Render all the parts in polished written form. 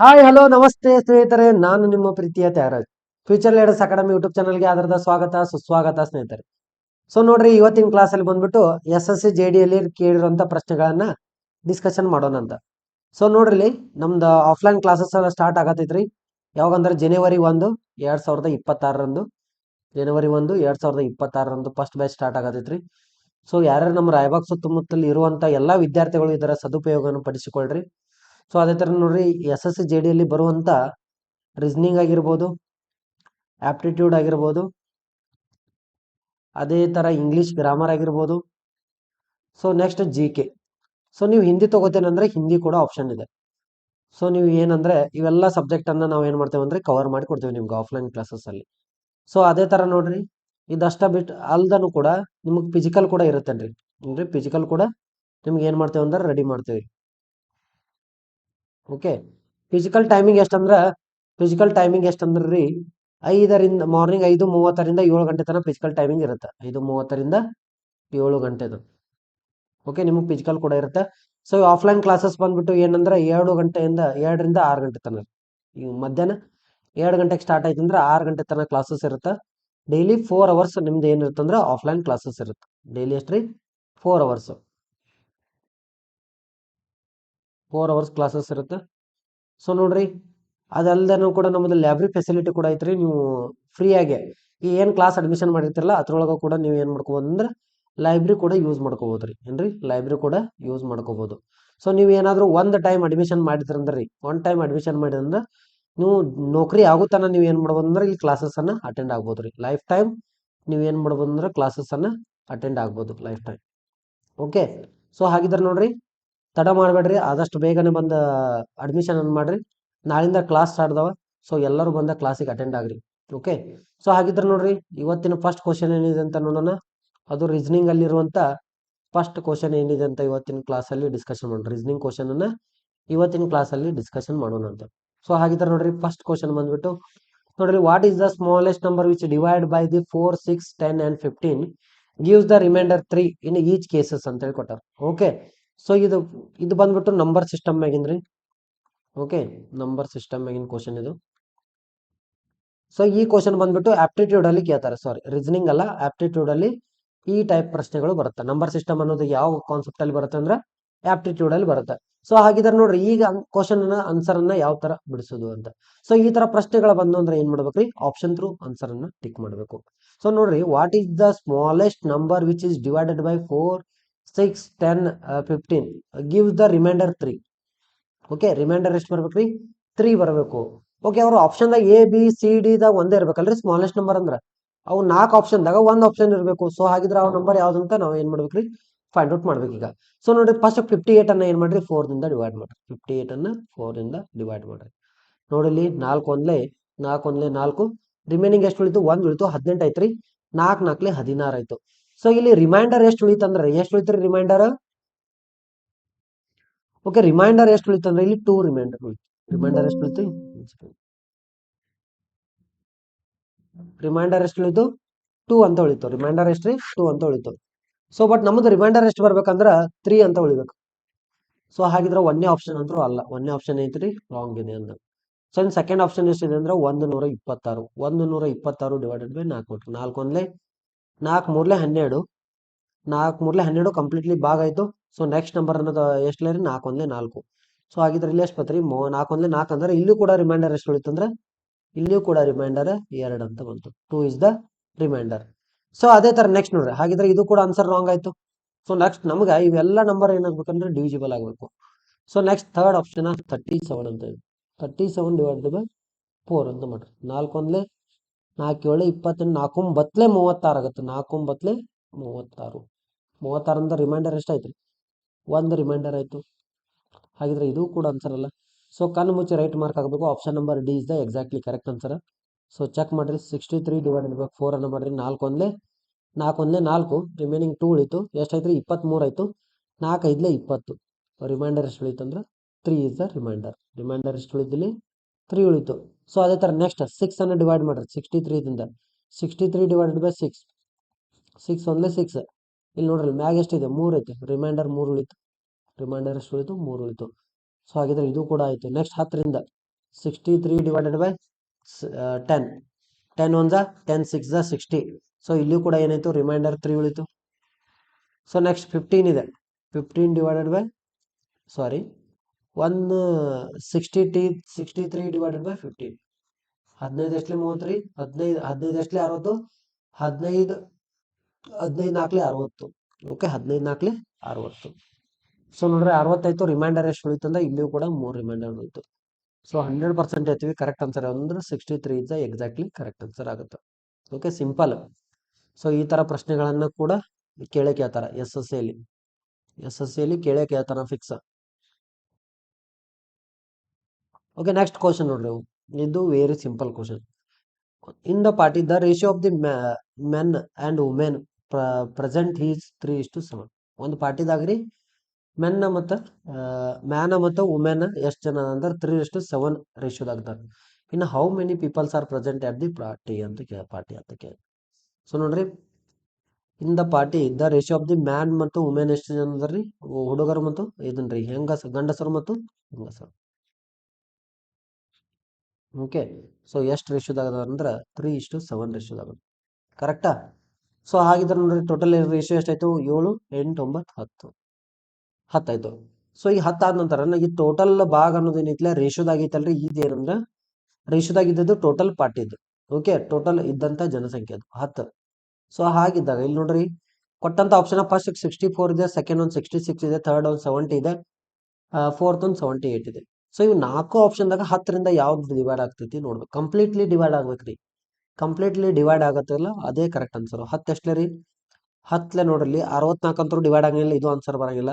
Hi hello ನಮಸ್ತೆ ಸ್ನೇಹಿತರೆ, ನಾನು ನಿಮ್ಮ ಪ್ರೀತಿಯ Thyagaraj. Future leaders academy YouTube ಚಾನಲ್ಗೆ ಆಧಾರದ ಸ್ವಾಗತ ಸುಸ್ವಾಗತ ಸ್ನೇಹಿತರೆ. ಸೊ ನೋಡ್ರಿ, ಇವತ್ತಿನ ಕ್ಲಾಸಲ್ಲಿ ಬಂದ್ಬಿಟ್ಟು SSC JD ಯಲ್ಲಿ ಕೇಳಿರುವಂತ ಪ್ರಶ್ನೆಗಳನ್ನ ಡಿಸ್ಕಷನ್ ಮಾಡೋಣ ಅಂತ. ಸೊ ನೋಡ್ರಿ, ನಮ್ದು ಆಫ್ಲೈನ್ ಕ್ಲಾಸಸ್ ಎಲ್ಲ ಸ್ಟಾರ್ಟ್ ಆಗತೈತ್ರಿ. ಯಾವಾಗಂದ್ರೆ ಜನವರಿ 1, 2026 ಜನವರಿ 1, 2026 ಫಸ್ಟ್ ಬ್ಯಾಚ್ ಸ್ಟಾರ್ಟ್ ಆಗತೈತ್ರಿ. ಸೊ ಯಾರ್ಯಾರು ನಮ್ಮ ರಾಯಬಾಗ್ ಸುತ್ತಮುತ್ತಲು ಇರುವಂತ ಎಲ್ಲಾ ವಿದ್ಯಾರ್ಥಿಗಳು ಇದರ ಸದುಪಯೋಗವನ್ನು ಪಡಿಸಿಕೊಳ್ಳ್ರಿ. ಸೊ ಅದೇ ತರ ನೋಡ್ರಿ, SSC JD ಯಲ್ಲಿ ಬರುವಂತ ರೀಸನಿಂಗ್ ಆಗಿರ್ಬೋದು, ಆಪ್ಟಿಟ್ಯೂಡ್ ಆಗಿರ್ಬೋದು, ಅದೇ ತರ ಇಂಗ್ಲಿಷ್ ಗ್ರಾಮರ್ ಆಗಿರ್ಬೋದು. So next GK. ಸೊ ನೀವು ಹಿಂದಿ ತಗೋತೇನಂದ್ರೆ ಹಿಂದಿ ಕೂಡ ಆಪ್ಷನ್ ಇದೆ. ಸೊ ನೀವು ಏನಂದ್ರೆ ಇವೆಲ್ಲ ಸಬ್ಜೆಕ್ಟ್ ಅನ್ನ ನಾವು ಏನ್ ಮಾಡ್ತೇವೆ ಅಂದ್ರೆ ಕವರ್ ಮಾಡಿ ಕೊಡ್ತೇವೆ ನಿಮ್ಗೆ ಆಫ್ಲೈನ್ ಕ್ಲಾಸಸ್ ಅಲ್ಲಿ. ಸೊ ಅದೇ ತರ ನೋಡ್ರಿ, ಇದಷ್ಟ ಬಿಟ್ಟು ಅಲ್ದನು ಕೂಡ ನಿಮಗೆ ಫಿಸಿಕಲ್ ಕೂಡ ಇರುತ್ತೇನ್ರಿ. ಅಂದ್ರೆ ಫಿಸಿಕಲ್ ಕೂಡ ನಿಮ್ಗೆ ಏನ್ ಮಾಡ್ತೇವೆ ಅಂದ್ರೆ ರೆಡಿ ಮಾಡ್ತೇವೆ. ಓಕೆ, ಫಿಸಿಕಲ್ ಟೈಮಿಂಗ್ ಎಷ್ಟಂದ್ರಿ, ಮಾರ್ನಿಂಗ್ 5:30ರಿಂದ 7 ಗಂಟೆ ತನಕ ಫಿಸಿಕಲ್ ಟೈಮಿಂಗ್ ಇರುತ್ತೆ. 5:30ರಿಂದ 7 ಗಂಟೆದು. ಓಕೆ, ನಿಮಗೆ ಫಿಸಿಕಲ್ ಕೂಡ ಇರುತ್ತೆ. ಸೊ ಆಫ್ಲೈನ್ ಕ್ಲಾಸಸ್ ಬಂದ್ಬಿಟ್ಟು ಏನಂದ್ರೆ 2ರಿಂದ 6 ಗಂಟೆ ತನಕ. ಈಗ ಮಧ್ಯಾಹ್ನ 2 ಗಂಟೆಗೆ ಸ್ಟಾರ್ಟ್ ಆಯ್ತು ಅಂದ್ರೆ 6 ಗಂಟೆ ತನಕ ಕ್ಲಾಸಸ್ ಇರುತ್ತೆ. ಡೈಲಿ 4 ಅವರ್ಸ್ ನಿಮ್ದು ಏನಿರುತ್ತೆ ಅಂದ್ರೆ ಆಫ್ಲೈನ್ ಕ್ಲಾಸಸ್ ಇರುತ್ತೆ. ಡೈಲಿ ಎಷ್ಟ್ರಿ, 4 ಅವರ್ಸ್. 4 ಅವರ್ಸ್ ಕ್ಲಾಸಸ್ ಇರುತ್ತೆ. ಸೊ ನೋಡ್ರಿ, ಅದಲ್ದೇನೂ ಕೂಡ ನಮ್ಮದು ಲೈಬ್ರರಿ ಫೆಸಿಲಿಟಿ ಕೂಡ ಐತ್ರಿ. ನೀವು ಫ್ರೀಯಾಗೆ ಈ ಏನ್ ಕ್ಲಾಸ್ ಅಡ್ಮಿಷನ್ ಮಾಡಿರ್ತಿರಲ್ಲ ಅದ್ರೊಳಗ ಕೂಡ ನೀವು ಏನ್ ಮಾಡ್ಕೋಬಹುದು ಅಂದ್ರೆ ಲೈಬ್ರರಿ ಕೂಡ ಯೂಸ್ ಮಾಡ್ಕೋಬಹುದ್ರಿ. ಏನ್ರಿ, ಲೈಬ್ರರಿ ಕೂಡ ಯೂಸ್ ಮಾಡ್ಕೋಬಹುದು. ಸೊ ನೀವು ಏನಾದ್ರು ಒಂದ್ ಟೈಮ್ ಅಡ್ಮಿಷನ್ ಮಾಡಿದ್ರಂದ್ರಿ, ನೀವು ನೌಕರಿ ಆಗುತ್ತಾನ ನೀವು ಏನ್ ಮಾಡ್ಬೋದು ಅಂದ್ರೆ ಈ ಕ್ಲಾಸಸ್ ಅನ್ನ ಅಟೆಂಡ್ ಆಗ್ಬೋದ್ರಿ. ಲೈಫ್ ಟೈಮ್ ನೀವು ಏನ್ ಮಾಡ್ಬೋದು ಅಂದ್ರೆ ಕ್ಲಾಸಸ್ ಅನ್ನ ಅಟೆಂಡ್ ಆಗ್ಬೋದು ಲೈಫ್ ಟೈಮ್. ಓಕೆ, ಸೊ ಹಾಗಿದ್ರೆ ನೋಡ್ರಿ, ತಡ ಮಾಡಬೇಡ್ರಿ, ಆದಷ್ಟು ಬೇಗನೆ ಬಂದ ಅಡ್ಮಿಷನ್ ಮಾಡ್ರಿ. ನಾಳಿಂದ ಕ್ಲಾಸ್ ಸ್ಟಾರ್ಟ್ ಅದಾವ. ಸೊ ಎಲ್ಲರೂ ಬಂದ ಕ್ಲಾಸಿಗೆ ಅಟೆಂಡ್ ಆಗ್ರಿ. ಓಕೆ, ಸೊ ಹಾಗಿದ್ರೆ ನೋಡ್ರಿ, ಇವತ್ತಿನ ಫಸ್ಟ್ ಕ್ವಶನ್ ಏನಿದೆ ಅಂತ ನೋಡೋಣ. ಅದು ರೀಸನಿಂಗ್ ಅಲ್ಲಿರುವಂತ ಫಸ್ಟ್ ಕ್ವಶನ್ ಏನಿದೆ ಅಂತ ಇವತ್ತಿನ ಕ್ಲಾಸ್ ಅಲ್ಲಿ ಡಿಸ್ಕಷನ್ ಮಾಡೋಣ. ರೀಸನಿಂಗ್ ಕ್ವಶನ್ ಅನ್ನ ಇವತ್ತಿನ ಕ್ಲಾಸ್ ಅಲ್ಲಿ ಡಿಸ್ಕಷನ್ ಮಾಡೋಣ ಅಂತ. ಸೊ ಹಾಗಿದ್ರೆ ನೋಡ್ರಿ, ಫಸ್ಟ್ ಕ್ವಶನ್ ಬಂದ್ಬಿಟ್ಟು ನೋಡ್ರಿ, what is the smallest number which divide by the 4, 6, 10 and 15 gives the remainder 3 in each cases ಅಂತ ಹೇಳಿ ಕೊಟ್ಟಾರ. ಓಕೆ, ಸೊ ಇದು ಬಂದ್ಬಿಟ್ಟು ನಂಬರ್ ಸಿಸ್ಟಮ್ ಮ್ಯಾಗಿನ್ರಿ. ಓಕೆ, ನಂಬರ್ ಸಿಸ್ಟಮ್ ಮ್ಯಾಗಿನ ಕ್ವಶನ್ ಇದು. ಸೊ ಈ ಕ್ವಶನ್ ಬಂದ್ಬಿಟ್ಟು ಆಪ್ಟಿಟ್ಯೂಡ್ ಅಲ್ಲಿ ಕೇಳ್ತಾರೆ. ಸಾರಿ, ರೀಸನಿಂಗ್ ಅಲ್ಲ, ಆಪ್ಟಿಟ್ಯೂಡ್ ಅಲ್ಲಿ ಈ ಟೈಪ್ ಪ್ರಶ್ನೆಗಳು ಬರುತ್ತೆ. ನಂಬರ್ ಸಿಸ್ಟಮ್ ಅನ್ನೋದು ಯಾವ ಕಾನ್ಸೆಪ್ಟ್ ಅಲ್ಲಿ ಬರುತ್ತೆ ಅಂದ್ರೆ ಆಪ್ಟಿಟ್ಯೂಡ್ ಅಲ್ಲಿ ಬರುತ್ತೆ. ಸೊ ಹಾಗಿದ್ರೆ ನೋಡ್ರಿ, ಈಗ ಕ್ವಶನ್ ಆನ್ಸರ್ ಅನ್ನ ಯಾವ ತರ ಬಿಡಿಸೋದು ಅಂತ. ಸೊ ಈ ತರ ಪ್ರಶ್ನೆಗಳು ಬಂದು ಅಂದ್ರೆ ಏನ್ ಮಾಡ್ಬೇಕ್ರಿ, ಆಪ್ಷನ್ ಥ್ರೂ ಆನ್ಸರ್ ಅನ್ನ ಟಿಕ್ ಮಾಡ್ಬೇಕು. ಸೊ ನೋಡ್ರಿ, what is the smallest number which is divided by 4, 6, 10, 15 gives the remainder 3. Okay, remainder ಎಷ್ಟು ಬರ್ಬೇಕ್ರಿ, 3 ಬರಬೇಕು. ಓಕೆ, ಅವ್ರು ಆಪ್ಷನ್ ದಾಗ ABCD ದಾಗ ಒಂದೇ ಇರ್ಬೇಕಲ್ರಿ. ಸ್ಮಾಲೆಸ್ಟ್ ನಂಬರ್ ಅಂದ್ರ ಅವು 4 ಆಪ್ಷನ್ ದಾಗ ಒಂದ್ ಆಪ್ಷನ್ ಇರಬೇಕು. ಸೊ ಹಾಗಿದ್ರೆ ಅವ್ ನಂಬರ್ ಯಾವ್ದಂತ ನಾವು ಏನ್ ಮಾಡ್ಬೇಕ್ರಿ, ಫೈಂಡ್ ಔಟ್ ಮಾಡ್ಬೇಕು ಈಗ. ಸೊ ನೋಡ್ರಿ, ಫಸ್ಟ್ 58 ಅನ್ನ ಏನ್ ಮಾಡ್ರಿ, 4 ದಿಂದ ಡಿವೈಡ್ ಮಾಡ್ರಿ. 58 ಅನ್ನ 4 ರಿಂದ ಡಿವೈಡ್ ಮಾಡ್ರಿ. ನೋಡಿಲ್ಲಿ 4 ಒಂದ್ಲೆ 4, ರಿಮೈನಿಂಗ್ ಎಷ್ಟು ಉಳಿತು, 1 ಉಳಿತು, 18 ಐತ್ರಿ. 4 4 16 ಆಯ್ತು. ಸೊ ಇಲ್ಲಿ ರಿಮೈಂಡರ್ ಎಷ್ಟು ಉಳಿತಂದ್ರೆ ಎಷ್ಟು ಉಳಿತ್ರಿ ರಿಮೈಂಡರ್. ಓಕೆ, ರಿಮೈಂಡರ್ ಎಷ್ಟು ಉಳಿತಂದ್ರೆ ಇಲ್ಲಿ 2 ರಿಮೈಂಡರ್ ಉಳಿತು. ರಿಮೈಂಡರ್ ಎಷ್ಟು ಉಳಿತು, ರಿಮೈಂಡರ್ ಎಷ್ಟು ಉಳಿತು, 2 ಅಂತ ಉಳಿತು. ರಿಮೈಂಡರ್ ಎಷ್ಟ್ರಿ, 2 ಅಂತ ಉಳಿತು. ಸೊ ಬಟ್ ನಮ್ದು ರಿಮೈಂಡರ್ ಎಷ್ಟು ಬರ್ಬೇಕಂದ್ರ 3 ಅಂತ ಉಳಿಬೇಕು. ಸೊ ಹಾಗಿದ್ರೆ ಒಂದೇ ಆಪ್ಷನ್ ಅಂತೂ ಅಲ್ಲ, ಒಂದೇ ಆಪ್ಷನ್ ಐತ್ರಿ ರಾಂಗ್ ಇದೆ ಅಂತ. ಸೊ ಇನ್ ಸೆಕೆಂಡ್ ಆಪ್ಷನ್ ಎಷ್ಟಿದೆ ಅಂದ್ರೆ 126. 126 ಡಿವೈಡೆಡ್ ಬೈ 4 ಕೊಟ್ರಿ. 4 ಒಂದ್ಲೆ 4 ಮೂರ್ಲೆ 12, 4 ಮೂರ್ಲೆ 12 ಕಂಪ್ಲೀಟ್ಲಿ ಭಾಗ ಆಯ್ತು. ಸೊ ನೆಕ್ಸ್ಟ್ ನಂಬರ್ ಅನ್ನೋದು ಎಷ್ಟಲೇ ರೀ, 4 ಒಂದ್ಲೆ 4. ಸೊ ಹಾಗಿದ್ರೆ ಇಲ್ಲಿ ಎಷ್ಟು ಬತ್ರಿ, 4 ಒಂದ್ಲೆ 4 ಅಂದ್ರೆ ಇಲ್ಲೂ ಕೂಡ ರಿಮೈಂಡರ್ ಎಷ್ಟು ಉಳಿತು ಅಂದ್ರೆ ಇಲ್ಲಿಯೂ ಕೂಡ ರಿಮೈಂಡರ್ 2 ಅಂತ ಬಂತು. 2 ಇಸ್ ದ ರಿಮೈಂಡರ್. ಸೊ ಅದೇ ತರ ನೆಕ್ಸ್ಟ್ ನೋಡ್ರಿ, ಹಾಗಿದ್ರೆ ಇದು ಕೂಡ ಆನ್ಸರ್ ರಾಂಗ್ ಆಯ್ತು. ಸೊ ನೆಕ್ಸ್ಟ್ ನಮ್ಗೆ ಇವೆಲ್ಲ ನಂಬರ್ ಏನಾಗ್ಬೇಕಂದ್ರೆ ಡಿವಿಜಿಬಲ್ ಆಗಬೇಕು. ಸೊ ನೆಕ್ಸ್ಟ್ ಥರ್ಡ್ ಆಪ್ಷನ್ 37 ಅಂತ ಇದೆ. 37 ಡಿವೈಡೆಡ್ ಬೈ 4 ಅಂತ ಮಾಡ್ರಿ. 4 ಒಂದ್ಲೆ 4 7 28, 4 9 36 ಆಗುತ್ತೆ. 4 9 36. 36 ರಿಮೈಂಡರ್ ಎಷ್ಟಾಯ್ತು, 1 ರಿಮೈಂಡರ್ ಆಯ್ತು. ಹಾಗಿದ್ರೆ ಇದು ಕೂಡ ಆನ್ಸರ್ ಅಲ್ಲ. ಸೊ ಕಣ್ಣು ಮುಚ್ಚಿ ರೈಟ್ ಮಾರ್ಕ್ ಆಗಬೇಕು. Option number D is the exactly correct answer. So check ಮಾಡ್ರಿ, 63 ಡಿವೈಡೆಡ್ ಬೈ 4 ಅನ್ನ ಮಾಡ್ರಿ. 4 ಒಂದ್ಲೆ 4, ರಿಮೈನಿಂಗ್ 2 ಉಳಿತು. ಎಷ್ಟಾಯ್ತು, 23 ಆಯ್ತು. 4 5 20. ರಿಮೈಂಡರ್ ಎಷ್ಟು ಉಳಿತು ಅಂದ್ರೆ 3 ಇಸ್ ದ ರಿಮೈಂಡರ್. ರಿಮೈಂಡರ್ ಎಷ್ಟು ಉಳಿದಿಲ್ಲಿ, 3 ಉಳಿತು. ಸೊ ಅದೇ ತರ ನೆಕ್ಸ್ಟ್ 6 ಅನ್ನ ಡಿವೈಡ್ ಮಾಡ್ರಿ 63 ದಿಂದ. 63 ಡಿವೈಡೆಡ್ ಬೈ 6. 6 ಒಂದ್ಲೆ 6. ಇಲ್ಲಿ ನೋಡ್ರಿ ಮ್ಯಾಗ್ ಎಷ್ಟಿದೆ, 3 ಐತಿ. ರಿಮೈಂಡರ್ 3 ಉಳಿತು. ರಿಮೈಂಡರ್ ಎಷ್ಟು ಉಳಿತು, 3 ಉಳಿತು. ಸೊ ಹಾಗಿದ್ರೆ ಇದು ಕೂಡ ಆಯ್ತು. ನೆಕ್ಸ್ಟ್ 10 ರಿಂದ 63 ಡಿವೈಡೆಡ್ ಬೈ 10. 10 1 ಜಾ 10 6 ಜಾ 60. ಸೊ ಇಲ್ಲಿಯೂ ಕೂಡ ಏನಾಯ್ತು, ರಿಮೈಂಡರ್ 3 ಉಳಿತು. ಸೊ ನೆಕ್ಸ್ಟ್ 15 ಇದೆ. 15 divided by sorry 63 divided by 15. 15 ಎಷ್ಟಲಿ 33, 15 ಎಷ್ಟಲಿ 60, 15 4 60. Okay, 15 4 60. So ನೋಡ್ರಿ 60 ಆಯ್ತು. ರಿಮೈಂಡರ್ ಎಷ್ಟು ಉಳಿತು ಅಂದ್ರೆ ಇಲ್ಲಿಯೂ ಕೂಡ 3 ರಿಮೈಂಡರ್ ಉಳಿತು. ಸೊ 100% ಹೇಳ್ತೀವಿ. ಕರೆಕ್ಟ್ ಆನ್ಸರ್ ಅಂದ್ರೆ 63 ಇಸ್ ಎಕ್ಸಾಕ್ಟ್ಲಿ ಕರೆಕ್ಟ್ ಆನ್ಸರ್ ಆಗುತ್ತೆ. Okay, simple. ಸೊ ಈ ತರ ಪ್ರಶ್ನೆಗಳನ್ನ ಕೂಡ ಕೇಳೇ ಕೇಳ್ತಾರ ಎಸ್ ಎಸ್ ಸಿ ಕೇಳೇ ಕೇಳ್ತಾರ ಫಿಕ್ಸ್. ಓಕೆ, ನೆಕ್ಸ್ಟ್ ಕ್ವಶನ್ ನೋಡ್ರಿ. ಇದು very simple question. In the party the ratio of the men and women present is 3:7. ಒಂದು ಪಾರ್ಟಿದಾಗ್ರಿ ಮ್ಯಾನ ಮತ್ತು ವುಮೆನ್ ಎಷ್ಟು ಜನ ಅಂದ್ರೆ 3:7 ರೇಷಿಯೋದಾಗ್ತಾರ. ಇನ್ನು how many peoples are present at the party ಅಂತ ಕೇಳಿ. ಸೊ ನೋಡ್ರಿ, in the party the ratio of the man ಮತ್ತು ವುಮೆನ್ ಎಷ್ಟು ಜನ ಅದಾರ್ರಿ, ಹುಡುಗರು ಮತ್ತು ಇದನ್ರಿ ಗಂಡಸರು ಮತ್ತು ಹೆಂಗಸರು. ಓಕೆ, ಸೊ ಎಷ್ಟು ರೇಷಿಯೋದಾಗ ಅಂದ್ರೆ 3:7 ರೇಷಿಯೋದಾಗ. ಕರೆಕ್ಟಾ? ಸೊ ಹಾಗಿದ್ರೆ ನೋಡ್ರಿ, ಟೋಟಲ್ ರೇಷಿಯೋ ಎಷ್ಟಾಯ್ತು? 7 8 9 10 ಆಯ್ತು. ಸೊ ಈ 10 ಆದ ನಂತರ ಈ ಟೋಟಲ್ ಭಾಗ ಅನ್ನೋದು ಏನೈತಿಲ್ಲ ರೇಷಿಯೋದಾಗ ಐತಲ್ರಿ, ಇದೇನಂದ್ರ ರೇಷಿಯೋದಾಗ ಇದ್ದದ್ದು ಟೋಟಲ್ ಪಾರ್ಟಿದು. ಓಕೆ, ಟೋಟಲ್ ಇದ್ದಂತ ಜನಸಂಖ್ಯೆ ಅದು 10. ಸೊ ಹಾಗಿದ್ದಾಗ ಇಲ್ಲಿ ನೋಡ್ರಿ, ಕೊಟ್ಟಂತ ಆಪ್ಷನ್ ಫಸ್ಟ್ 64 ಇದೆ, ಸೆಕೆಂಡ್ ಒಂದು 66 ಇದೆ, ಥರ್ಡ್ ಒಂದು 70 ಇದೆ, ಫೋರ್ತ್ ಒಂದು 78 ಇದೆ. ಸೊ ಇವು 4 ಆಪ್ಷನ್ದಾಗ 10ರಿಂದ ಯಾವ್ದು ಡಿವೈಡ್ ಆಗ್ತೈತಿ ನೋಡ್ಬೇಕು. ಕಂಪ್ಲೀಟ್ಲಿ ಡಿವೈಡ್ ಆಗ್ಬೇಕ್ರಿ. ಕಂಪ್ಲೀಟ್ಲಿ ಡಿವೈಡ್ ಆಗತ್ತಲ್ಲ ಅದೇ ಕರೆಕ್ಟ್ ಆನ್ಸರ್. 10 ಎಷ್ಟಲೇ ರೀ? 10 ನೋಡ್ರಿ, 64 ಅಂತೂ ಡಿವೈಡ್ ಆಗಂಗಿಲ್ಲ, ಇದು ಆನ್ಸರ್ ಬರಂಗಿಲ್ಲ.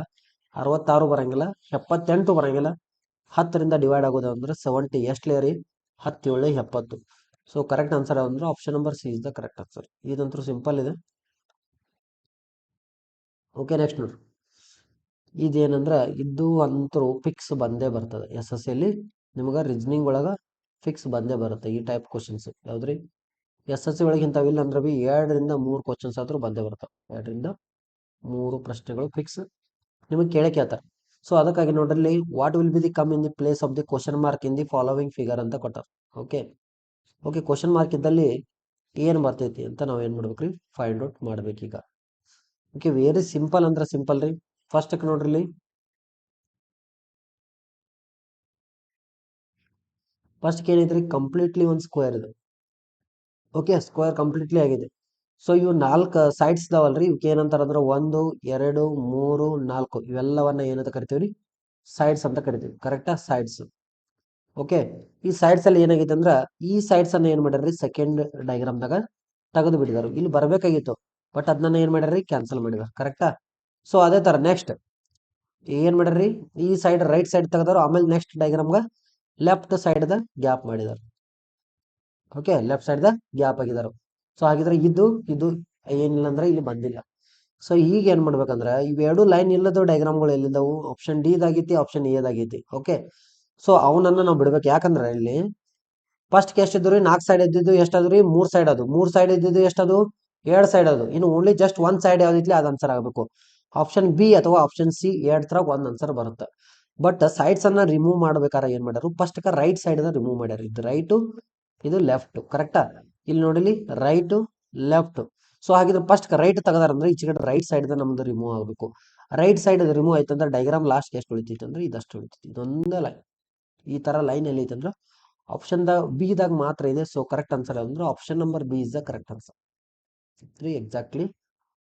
66 ಬರಂಗಿಲ್ಲ, 78 ಬರಂಗಿಲ್ಲ. 10ರಿಂದ ಡಿವೈಡ್ ಆಗೋದು ಅಂದ್ರೆ 70 ಎಷ್ಟಲೇ ರೀ? 10 7 70. ಸೊ ಕರೆಕ್ಟ್ ಆನ್ಸರ್ ಅಂದ್ರೆ option number C is the correct answer. ಇದಂತೂ ಸಿಂಪಲ್ ಇದೆ. ಓಕೆ, ನೆಕ್ಸ್ಟ್ ನೋಡ್ರಿ. ಇದೇನಂದ್ರ ಇದು ಅಂತೂ ಫಿಕ್ಸ್ ಬಂದೇ ಬರ್ತದೆ. ಎಸ್ ಎಸ್ ಸಿಯಲ್ಲಿ ನಿಮ್ಗೆ ರೀಸನಿಂಗ್ ಒಳಗ ಫಿಕ್ಸ್ ಬಂದೇ ಬರುತ್ತೆ ಈ ಟೈಪ್ ಕ್ವಶನ್ಸ್. ಯಾವ್ದ್ರಿ? ಎಸ್ ಎಸ್ ಸಿ ಒಳಗೆ ಇಂಥವಿಲ್ಲ ಅಂದ್ರೆ ಬಿ 2 ರಿಂದ 3 ಕ್ವಶನ್ಸ್ ಆದ್ರೂ ಬಂದೇ ಬರ್ತಾವೆ. 2 ರಿಂದ 3 ಪ್ರಶ್ನೆಗಳು ಫಿಕ್ಸ್ ನಿಮಗೆ ಕೇಳ್ತಾರೆ. ಸೊ ಅದಕ್ಕಾಗಿ ನೋಡ್ರಿ, what will be the come in the place of the question mark in the following figure ಅಂತ ಕೊಟ್ಟಾರ. ಓಕೆ, ಕ್ವಶನ್ ಮಾರ್ಕ್ ಇದ್ದಲ್ಲಿ ಏನ್ ಬರ್ತೈತಿ ಅಂತ ನಾವ್ ಏನ್ ಮಾಡ್ಬೇಕ್ರಿ? ಫೈಂಡ್ ಔಟ್ ಮಾಡ್ಬೇಕೀಗ. ಓಕೆ, ವೆರಿ ಸಿಂಪಲ್ ಅಂದ್ರೆ ಸಿಂಪಲ್ ರೀ. ಫಸ್ಟ್ ನೋಡ್ರಿ, ಫಸ್ಟ್ ಏನೈತ್ರಿ? ಕಂಪ್ಲೀಟ್ಲಿ ಒಂದು ಸ್ಕ್ವೇರ್ ಇದೆ. ಓಕೆ, ಸ್ಕ್ವೇರ್ ಕಂಪ್ಲೀಟ್ಲಿ ಆಗಿದೆ. ಸೊ ಇವು 4 ಸೈಡ್ಸ್ ಇದಾವಲ್ರಿ, ಇವಕ್ಕೆ ಏನಂತಾರ ಅಂದ್ರೆ 1 2 3 4 ಇವೆಲ್ಲವನ್ನ ಏನಂತ ಕರಿತೀವ್ರಿ? ಸೈಡ್ಸ್ ಅಂತ ಕರಿತೀವಿ. ಕರೆಕ್ಟಾ? ಸೈಡ್ಸ್. ಓಕೆ, ಈ ಸೈಡ್ಸ್ ಅಲ್ಲಿ ಏನಾಗೈತೆ ಅಂದ್ರ ಈ ಸೈಡ್ಸ್ ಅನ್ನ ಏನ್ ಮಾಡ್ಯಾರ್ರಿ? ಸೆಕೆಂಡ್ ಡಯಾಗ್ರಾಮ್ದಾಗ ತೆಗೆದು ಬಿಟ್ಟಿದಾರು. ಇಲ್ಲಿ ಬರ್ಬೇಕಾಗಿತ್ತು, ಬಟ್ ಅದನ್ನ ಏನ್ ಮಾಡ್ಯಾರ್ರಿ? ಕ್ಯಾನ್ಸಲ್ ಮಾಡಿದಾರೆ. ಕರೆಕ್ಟಾ? ಸೊ ಅದೇ ತರ ನೆಕ್ಸ್ಟ್ ಏನ್ ಮಾಡ್ಯಾರ್ರಿ? ಈ ಸೈಡ್ ರೈಟ್ ಸೈಡ್ ತೆಗೆದಾರು, ಆಮೇಲೆ ನೆಕ್ಸ್ಟ್ ಡಯಾಗ್ರಾಮ್ಗ ಲೆಫ್ಟ್ ಸೈಡ್ ದ ಗ್ಯಾಪ್ ಮಾಡಿದಾರೆ. ಓಕೆ, ಲೆಫ್ಟ್ ಸೈಡ್ ದ ಗ್ಯಾಪ್ ಆಗಿದಾರು. ಸೊ ಹಾಗಿದ್ರೆ ಇದು ಏನಿಲ್ಲ ಅಂದ್ರೆ ಇಲ್ಲಿ ಬಂದಿಲ್ಲ. ಸೊ ಈಗ ಏನ್ ಮಾಡ್ಬೇಕಂದ್ರೆ ಇವೆರಡು ಲೈನ್ ಇಲ್ಲದ ಡಯಾಗ್ರಾಮ್ಗಳು ಎಲ್ಲಿದ್ದಾವು? ಆಪ್ಷನ್ ಡಿ ದಾಗೈತಿ, ಆಪ್ಷನ್ ಎ ದಾಗೈತಿ. ಓಕೆ, ಸೊ ಅವನನ್ನ ನಾವು ಬಿಡ್ಬೇಕು. ಯಾಕಂದ್ರೆ ಇಲ್ಲಿ ಫಸ್ಟ್ ಎಷ್ಟಿದ್ರಿ? 4 ಸೈಡ್ ಇದ್ದಿದ್ದು ಎಷ್ಟಾದ್ರಿ? 3 ಸೈಡ್ ಅದು. 3 ಸೈಡ್ ಇದ್ದಿದ್ದು ಎಷ್ಟದು? 2 ಸೈಡ್ ಅದು. ಇನ್ನು ಓನ್ಲಿ ಜಸ್ಟ್ 1 ಸೈಡ್ ಯಾವ್ದಿತ್ಲಿ ಅದು ಆನ್ಸರ್ ಆಗಬೇಕು. ಆಪ್ಷನ್ ಬಿ ಅಥವಾ ಆಪ್ಷನ್ ಸಿ 2 ತರ ಒಂದ್ ಆನ್ಸರ್ ಬರುತ್ತೆ. ಬಟ್ ಸೈಡ್ಸ್ ಅನ್ನ ರಿಮೂವ್ ಮಾಡ್ಬೇಕಾದ್ರೆ ಏನ್ ಮಾಡ್ಯಾರು? ಫಸ್ಟ್ ರೈಟ್ ಸೈಡ್ ಅನ್ನ ರಿಮೂವ್ ಮಾಡ್ಯಾರ. ಇದು ರೈಟ್, ಇದು ಲೆಫ್ಟ್. ಕರೆಕ್ಟಾ? ಇಲ್ಲಿ ನೋಡಿಲಿ, ರೈಟ್ ಲೆಫ್ಟ್. ಸೊ ಹಾಗಿದ್ರೆ ಫಸ್ಟ್ ರೈಟ್ ತೆಗದಾರಂದ್ರೆ ಈಚೆ ಕಡೆ ರೈಟ್ ಸೈಡ್ ನಮ್ದು ರಿಮೂವ್ ಆಗಬೇಕು. ರೈಟ್ ಸೈಡ್ ರಿಮೂವ್ ಆಯ್ತಂದ್ರೆ ಡಯಾಗ್ರಾಮ್ ಲಾಸ್ಟ್ ಎಷ್ಟು ಉಳಿತೈತೆ ಅಂದ್ರೆ ಇದಷ್ಟು ಉಳಿತೈತಿ. ಇದೊಂದೇ ಲೈನ್, ಈ ತರ ಲೈನ್ ಎಲ್ಲಿ ಐತಂದ್ರೆ ಆಪ್ಷನ್ ಬಿ ದಾಗ ಮಾತ್ರ ಇದೆ. ಸೊ ಕರೆಕ್ಟ್ ಆನ್ಸರ್ ಅಂದ್ರೆ option number B is the correct answer. Exactly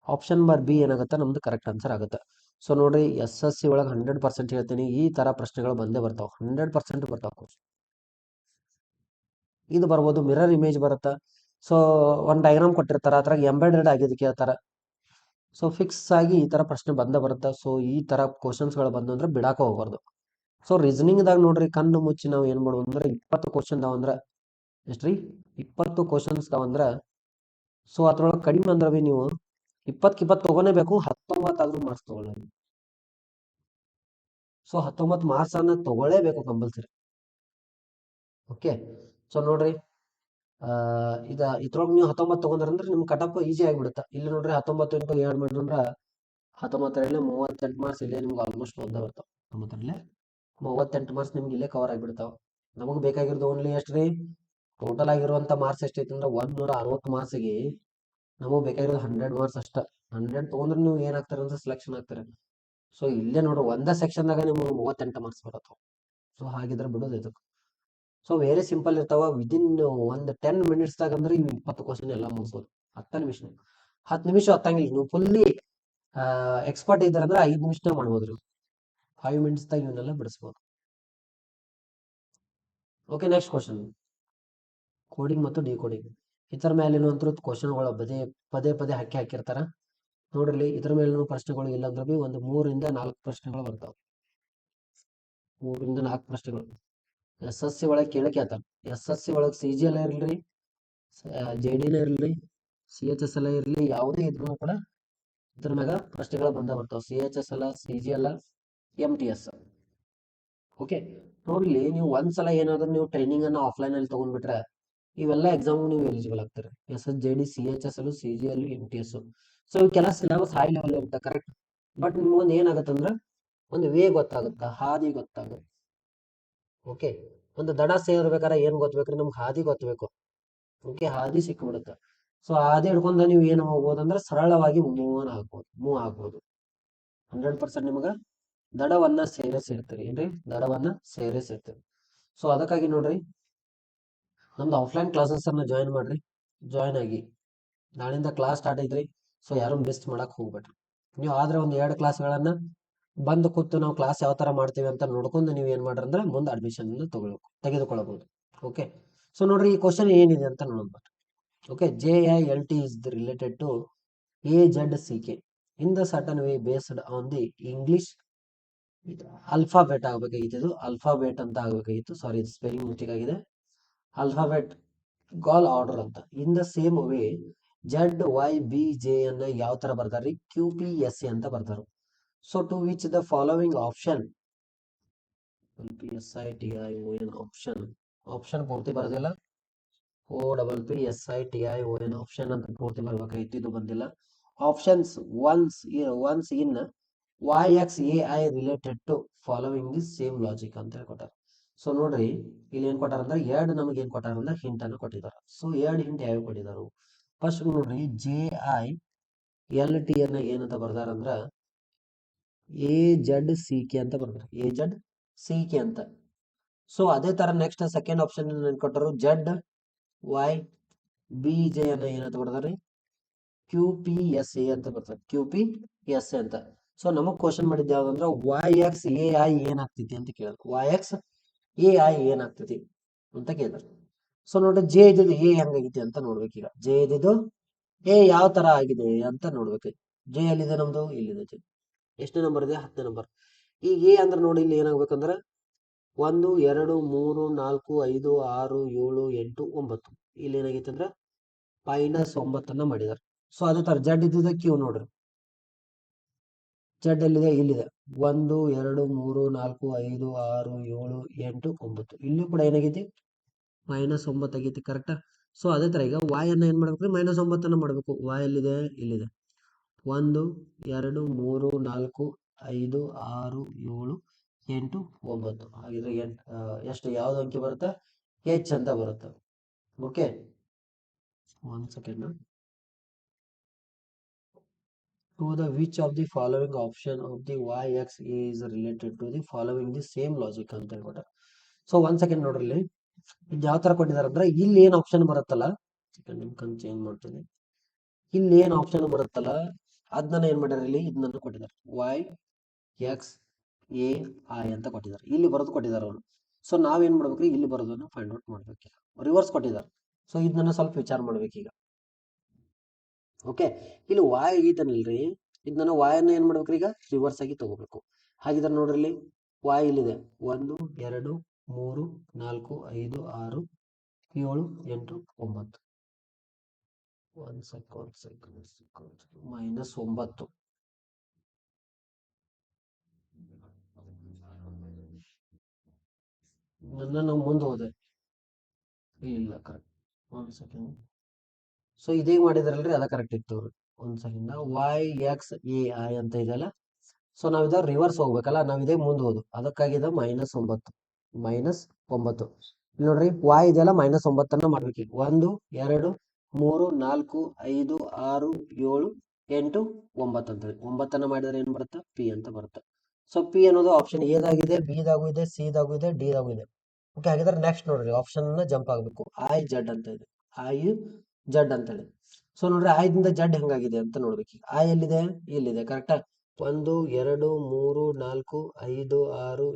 option number B ಏನಾಗುತ್ತೆ? ನಮ್ದು ಕರೆಕ್ಟ್ ಆನ್ಸರ್ ಆಗುತ್ತೆ. ಸೊ ನೋಡ್ರಿ, ಎಸ್ ಎಸ್ ಸಿ ಒಳಗೆ 100% ಹೇಳ್ತೀನಿ, ಈ ತರ ಪ್ರಶ್ನೆಗಳು ಬಂದೇ ಬರ್ತಾವ. 100% ಬರ್ತಾವ. ಇದು ಬರ್ಬೋದು, ಮಿರರ್ ಇಮೇಜ್ ಬರುತ್ತೆ. ಸೊ ಒಂದ್ ಡಯಾಗ್ರಾಮ್ ಕೊಟ್ಟಿರ್ತಾರ, ಅದ್ರಾಗ ಎಂಬೆಡೆಡ್ ಆಗಿದೆ ಕೇಳ್ತಾರ. ಸೊ ಫಿಕ್ಸ್ ಆಗಿ ಈ ತರ ಪ್ರಶ್ನೆ ಬಂದೇ ಬರುತ್ತೆ. ಸೊ ಈ ತರ ಕ್ವಶನ್ಸ್ ಗಳು ಬಂದು ಅಂದ್ರೆ ಬಿಡಾಕ ಹೋಗ್ಬಾರ್ದು. ಸೊ ರೀಸನಿಂಗ್ ದಾಗ ನೋಡ್ರಿ, ಕಣ್ಣು ಮುಚ್ಚಿ ನಾವು ಏನ್ ಮಾಡ್ಬೋದು ಅಂದ್ರೆ 20 ಕ್ವಶನ್ ಅದಾವಂದ್ರ ಎಷ್ಟ್ರಿ? 20 ಕ್ವಶನ್ಸ್ ಅದಾವಂದ್ರ ಸೊ ಅದ್ರೊಳಗೆ ಕಡಿಮೆ ಅಂದ್ರೆ ನೀವು 20 ತಗೋನೇಬೇಕು. 19 ಆದ್ರೂ ಮಾರ್ಕ್ಸ್ ತಗೊಳ್ಳಿ. ಸೊ 19 ಮಾರ್ಕ್ಸ್ ಅನ್ನ ತಗೊಳ್ಳೇಬೇಕು ಕಂಪಲ್ಸರಿ. ಓಕೆ, ಸೊ ನೋಡ್ರಿ, ಇದ್ರೊಳಗೆ ನೀವು 19 ತಗೊಂಡ್ರಂದ್ರೆ ನಿಮ್ ಕಟಪ್ ಈಸಿ ಆಗಿಬಿಡುತ್ತೆ. ಇಲ್ಲಿ ನೋಡ್ರಿ 19 ಇಂಟು 2 ಮಾಡಿದ್ರ 19 38 ಮಾರ್ಕ್ಸ್ ಇಲ್ಲೇ ನಿಮ್ಗೆ ಆಲ್ಮೋಸ್ಟ್ ಒಂದೇ ಬರ್ತಾವ. 19 38 ಮಾರ್ಕ್ಸ್ ನಿಮ್ಗೆ ಇಲ್ಲೇ ಕವರ್ ಆಗಿಬಿಡ್ತಾವ. ನಮಗೆ ಬೇಕಾಗಿರೋದು ಓನ್ಲಿ ಎಷ್ಟು ರೀ, ಟೋಟಲ್ ಆಗಿರುವಂಥ ಮಾರ್ಕ್ಸ್ ಎಷ್ಟೈತೆ ಅಂದ್ರೆ 160 ಮಾರ್ಕ್ಸಿಗೆ ನಮಗೆ ಬೇಕಾಗಿರೋದು 100 ಮಾರ್ಕ್ಸ್ ಅಷ್ಟ. 100 ತೊಗೊಂಡ್ರೆ ನೀವು ಏನಾಗ್ತಾರೆ ಅಂದ್ರೆ ಸೆಲೆಕ್ಷನ್ ಆಗ್ತಾರೆ. ಸೊ ಇಲ್ಲೇ ನೋಡ್ರಿ ಒಂದೇ ಸೆಕ್ಷನ್ದಾಗ ನಿಮಗೆ 38 ಮಾರ್ಕ್ಸ್ ಬರುತ್ತೆ. ಸೊ ಹಾಗಿದ್ರೆ ಬಿಡೋದು ಇದಕ್ಕೆ. ಸೊ ವೆರಿ ಸಿಂಪಲ್ ಇರ್ತಾವ. ವಿದಿನ್ ಒಂದು 10 ಮಿನಿಟ್ಸ್ದಾಗ ಅಂದ್ರೆ ಇವು 20 ಕ್ವಶನ್ ಎಲ್ಲ ಮುಗಿಸ್ಬೋದು. 10 ನಿಮಿಷ 10 ನಿಮಿಷ ಹತ್ತಂಗಿಲ್ಲ. ನೀವು ಫುಲ್ಲಿ ಎಕ್ಸ್ಪರ್ಟ್ ಇದ್ದಾರೆ ಅಂದ್ರೆ 5 ನಿಮಿಷ ಮಾಡ್ಬೋದ್ರಿ. 5 ಮಿನಿಟ್ಸ್ದಾಗ ಇವನ್ನೆಲ್ಲ ಬಿಡಿಸ್ಬೋದು. ಓಕೆ, ನೆಕ್ಸ್ಟ್ ಕ್ವಶನ್, ಕೋಡಿಂಗ್ ಮತ್ತು ಡಿಕೋಡಿಂಗ್. ಇತರ ಮೇಲಿನ ಕ್ವಶನ್ಗಳು ಪದೇ ಪದೇ ಹಾಕಿರ್ತಾರ ನೋಡ್ರಿ. ಇದ್ರ ಮೇಲಿನ ಪ್ರಶ್ನೆಗಳು ಇಲ್ಲ ಅಂದ್ರೆ ಬಿ ಒಂದು 3 ರಿಂದ 4 ಪ್ರಶ್ನೆಗಳು ಬರ್ತಾವ. 3 ರಿಂದ 4 ಪ್ರಶ್ನೆಗಳು SSC ಒಳಗೆ ಕೇಳ್ತಾರ. SSC ಒಳಗೆ CGL ಇರ್ಲಿ, JD ಇರ್ಲಿ, CHSL ಇರ್ಲಿ, ಯಾವುದೇ ಇದ್ರು ಕೂಡ ಇದ್ರ ಮ್ಯಾಗ ಪ್ರಶ್ನೆಗಳು ಬರ್ತಾವ. CHSL, CGL, MTS. ಓಕೆ, ನೋಡ್ಲಿ ನೀವು ಒಂದ್ಸಲ ಏನಾದ್ರು ನೀವು ಟ್ರೈನಿಂಗ್ ಅನ್ನ ಆಫ್ಲೈನ್ ಅಲ್ಲಿ ತಗೊಂಡ್ಬಿಟ್ರೆ ಇವೆಲ್ಲ ಎಕ್ಸಾಮ್ ನೀವು ಎಲಿಜಿಬಲ್ ಆಗ್ತಾರೆ. SSJD, CHSL, CGL, MTS. So ಇವಕ್ಕೆಲ್ಲ ಸಿಲೆಬಸ್ ಹೈ ಲೆವೆಲ್ ಇರುತ್ತೆ, ಕರೆಕ್ಟ್. ಬಟ್ ನಿಮ್ಗೊಂದು ಏನಾಗತ್ತಂದ್ರೆ ಒಂದು ವೇ ಗೊತ್ತಾಗುತ್ತೆ, ಹಾದಿ ಗೊತ್ತಾಗುತ್ತೆ. ಓಕೆ, ಒಂದು ದಡ ಸೇರ್ಬೇಕಾದ್ರೆ ಏನ್ ಗೊತ್ತಬೇಕ್ರಿ, ನಮ್ಗೆ ಹಾದಿ ಗೊತ್ತಬೇಕು. ಓಕೆ, ಹಾದಿ ಸಿಕ್ಬಿಡುತ್ತೆ. ಸೊ ಹಾದಿ ಹಿಡ್ಕೊಂಡ ನೀವು ಏನು ಹೋಗ್ಬೋದು ಅಂದ್ರೆ ಸರಳವಾಗಿ ಮೂವ್ ಆಗ್ಬೋದು. 100% ನಿಮಗ ದಡವನ್ನ ಸೇರಿರ್ತೀರಿ. ಏನ್ರಿ, ದಡವನ್ನ ಸೇರಿರ್ತೀರಿ. ಸೊ ಅದಕ್ಕಾಗಿ ನೋಡ್ರಿ, ನಮ್ದು ಆಫ್ಲೈನ್ ಕ್ಲಾಸಸ್ ಅನ್ನ ಜಾಯಿನ್ ಮಾಡ್ರಿ. ಜಾಯಿನ್ ಆಗಿ ನಾಳಿಂದ ಕ್ಲಾಸ್ ಸ್ಟಾರ್ಟ್ ಐತ್ರಿ. ಸೊ ಯಾರು ಮಿಸ್ ಮಾಡಕ್ ಹೋಗ್ಬೇಡ್ರಿ. ನೀವು ಆದ್ರೆ ಒಂದ್ 2 ಕ್ಲಾಸ್ಗಳನ್ನ ಬಂದು ಕೂತು ನಾವು ಕ್ಲಾಸ್ ಯಾವ ತರ ಮಾಡ್ತೀವಿ ಅಂತ ನೋಡ್ಕೊಂಡು ನೀವು ಏನ್ ಮಾಡ್ರಿ ಅಂದ್ರೆ ಮುಂದೆ ಅಡ್ಮಿಷನ್ ತೆಗೆದುಕೊಳ್ಳಬಹುದು. ಓಕೆ, ಸೊ ನೋಡ್ರಿ ಈ ಕ್ವಶನ್ ಏನಿದೆ ಅಂತ ನೋಡೋಣ. Okay, JILT is related to AZCK in the certain way based on the English alphabet ಆಗಬೇಕಾಗಿತ್ತು. ಇದು ಅಲ್ಫಾಬೆಟ್ ಅಂತ ಆಗಬೇಕಾಗಿತ್ತು. ಸಾರಿ, ಸ್ಪೆಲ್ಲಿಂಗ್ ಮಿಸ್ಟೇಕ್ ಆಗಿದೆ. ಅಲ್ಫಾಬೆಟ್ ಗಾಲ್ ಆರ್ಡರ್ ಅಂತ. In the same way ZYBJ ಅನ್ನ ಯಾವ ತರ ಬರ್ತಾರ್ರಿ, QPSA ಅಂತ ಬರ್ತಾರ. So to which the following option, PSITION option ಪೂರ್ತಿ ಬರೋದಿಲ್ಲ. OPPSITION ಆಪ್ಷನ್ ಅಂತ ಪೂರ್ತಿ ಬರ್ಬೇಕಾಗಿತ್ತು, ಇದು ಬಂದಿಲ್ಲ. Options once in YXAI related to following the same logic ಅಂತ ಹೇಳ್ಕೊಟ್ಟಾರ. ಸೊ ನೋಡ್ರಿ, ಇಲ್ಲಿ ಏನ್ ಕೊಟ್ಟಾರ ಅಂದ್ರೆ ಎರಡು ನಮಗೆ ಏನ್ ಕೊಟ್ಟಾರ ಅಂದ್ರೆ ಹಿಂಟ್ ಅನ್ನು ಕೊಟ್ಟಿದ್ದಾರೆ. ಸೊ 2 ಹಿಂಟ್ ಯಾವ ಕೊಟ್ಟಿದ್ದಾರೆ ಫಸ್ಟ್ ನೋಡ್ರಿ. JILT ಅನ್ನ ಏನಂತ ಬರ್ದಾರ ಅಂದ್ರ AZCK ಅಂತ ಬರ್ದಾರ, AZCK ಅಂತ. ಸೊ ಅದೇ ತರ ನೆಕ್ಸ್ಟ್ ಸೆಕೆಂಡ್ ಆಪ್ಷನ್ ಏನ್ ಕೊಟ್ಟರು, ZYBJ ಅನ್ನ ಏನಂತ ಬರ್ದಾರಿ, QPSA ಅಂತ ಬರ್ತಾರೆ, QPSA ಅಂತ. ಸೊ ನಮಗ್ ಕ್ವಶನ್ ಮಾಡಿದ್ದೆ ಯಾವ್ದಂದ್ರೆ YXAI ಏನಾಗ್ತೈತಿ ಅಂತ ಕೇಳಿದ್ರು. YXAI ಏನಾಗ್ತೈತಿ ಅಂತ ಕೇಳಿದ್ರು. ಸೊ ನೋಡ್ರಿ, J ಇದ್ದು A ಹೆಂಗಾಗೈತಿ ಅಂತ ನೋಡ್ಬೇಕೀಗ. J ಇದ್ದು A ಯಾವ ತರ ಆಗಿದೆ ಅಂತ ನೋಡ್ಬೇಕು. J ಎಲ್ಲಿದೆ ನಮ್ದು, ಇಲ್ಲಿದೆ J. ಎಷ್ಟನೇ ನಂಬರ್ ಇದೆ, 10ನೇ ನಂಬರ್. ಈಗ A ಅಂದ್ರೆ ನೋಡಿ ಇಲ್ಲಿ ಏನಾಗ್ಬೇಕಂದ್ರೆ 1 2 3 4 5 6 7 8 9. ಇಲ್ಲಿ ಏನಾಗೈತೆ ಅಂದ್ರೆ -9 ಮಾಡಿದಾರೆ. ಸೊ ಅದೇ ತರ Z ಇದ್ದಿದ್ದ Q ನೋಡ್ರಿ, Z ಎಲ್ಲಿದೆ, ಇಲ್ಲಿದೆ. 1 2 3 4 5 6 7 8 9. ಇಲ್ಲೂ ಕೂಡ ಏನಾಗೈತಿ, -9 ಆಗೈತಿ, ಕರೆಕ್ಟಾ. ಸೊ ಅದೇ ತರ ಈಗ Y ಅನ್ನ ಏನ್ ಮಾಡ್ಬೇಕ್ರಿ, -9 ಮಾಡ್ಬೇಕು. Y ಎಲ್ಲಿದೆ, ಇಲ್ಲಿದೆ. 1 2 3 4 5 6 7 8 9. ಹಾಗಿದ್ರೆ ಎಷ್ಟು ಯಾವ್ದು ಅಂಕಿ ಬರುತ್ತೆ, H ಅಂತ ಬರುತ್ತೆ. Okay, 1 second. To the which of the following option of the YXA is related to the following the same logic ಅಂತ ಹೇಳ್ಕೊಟ್ಟ. ಸೊ 1 ಸೆಕೆಂಡ್ ನೋಡ್ರಿ, ಇಲ್ಲಿ ಯಾವ ತರ ಕೊಟ್ಟಿದ್ದಾರೆ ಅಂದ್ರೆ ಇಲ್ಲಿ ಏನ್ ಆಪ್ಷನ್ ಬರುತ್ತಲ್ಲ, ಚೇಂಜ್ ಮಾಡ್ತೀನಿ. ಇಲ್ಲಿ ಏನ್ ಆಪ್ಷನ್ ಬರುತ್ತಲ್ಲ ಅದನ್ನ ಏನ್ ಮಾಡ್ಯಾರ, ಇಲ್ಲಿ ಇದನ್ನ ಕೊಟ್ಟಿದ್ದಾರೆ YXAI ಅಂತ ಕೊಟ್ಟಿದ್ದಾರೆ. ಇಲ್ಲಿ ಬರೋದು ಕೊಟ್ಟಿದ್ದಾರೆ ಅವರು. ಸೊ ನಾವೇನ್ ಮಾಡ್ಬೇಕ್ರಿ, ಇಲ್ಲಿ ಬರೋದನ್ನ ಫೈಂಡ್ ಔಟ್ ಮಾಡ್ಬೇಕು. ರಿವರ್ಸ್ ಕೊಟ್ಟಿದ್ದಾರೆ. ಸೊ ಇದನ್ನ ಸ್ವಲ್ಪ ವಿಚಾರ ಮಾಡ್ಬೇಕೀಗ. ಓಕೆ, ಇಲ್ಲಿ Y ಆಗೈತನಿಲ್ರಿ, ಇದನ್ನ Y ಅನ್ನ ಏನ್ ಮಾಡ್ಬೇಕ್ರಿ, ಈಗ ರಿವರ್ಸ್ ಆಗಿ ತಗೋಬೇಕು. ಹಾಗಿದ್ರೆ ನೋಡ್ರಿ, ಇಲ್ಲಿ Y ಇಲ್ಲಿದೆ. 1 2 3 4 5 6 7 8 9. 1 ಸೆಕೆಂಡ್, -9. ನಾವು ಮುಂದೆ ಹೋದೆ, ಇಲ್ಲ ಕರೆಕ್ಟ್. 1 ಸೆಕೆಂಡ್. ಸೊ ಇದೇ ಮಾಡಿದ್ರಲ್ರಿ, ಅದ ಕರೆಕ್ಟ್ ಇತ್ತು. 1 ಸೆಕೆಂಡ್. YXAI ಅಂತ ಇದೆಯಲ್ಲ. ಸೊ ನಾವ್ ಇದ ರಿವರ್ಸ್ ಹೋಗ್ಬೇಕಲ್ಲ, ನಾವ್ ಇದೇ ಮುಂದೆ ಹೋದು, ಅದಕ್ಕಾಗಿ -9. 9. ಇಲ್ಲಿ ನೋಡ್ರಿ y ಇದೆಯಲ್ಲ -9 ಮಾಡ್ಬೇಕು. 1 2 3 4 5 6 7 8 9 ಅಂತೇಳಿ 9 ಮಾಡಿದ್ರೆ ಏನ್ ಬರುತ್ತೆ? ಪಿ ಅಂತ ಬರುತ್ತೆ. ಸೊ ಪಿ ಅನ್ನೋದು ಆಪ್ಷನ್ ಎ ದಾಗಿದೆ, ಬಿ ದಾಗೂ ಇದೆ, ಸಿ ದಾಗೂ ಇದೆ, ಡಿ ದಾಗೂ ಇದೆ. ಓಕೆ, ಹಾಗಿದ್ರೆ ನೆಕ್ಸ್ಟ್ ನೋಡ್ರಿ ಆಪ್ಷನ್ ಜಂಪ್ ಆಗಬೇಕು. ಐ ಜಡ್ ಅಂತ ಇದೆ, ಐ ಜಡ್ ಅಂತ ಹೇಳಿ. ಸೊ ನೋಡ್ರಿ ಐದಿಂದ ಜಡ್ ಹೆಂಗಾಗಿದೆ ಅಂತ ನೋಡ್ಬೇಕು. ಐ ಎಲ್ಲಿದೆ? ಇಲ್ಲಿದೆ. ಕರೆಕ್ಟಾ? 1 2 3 4 5 6 7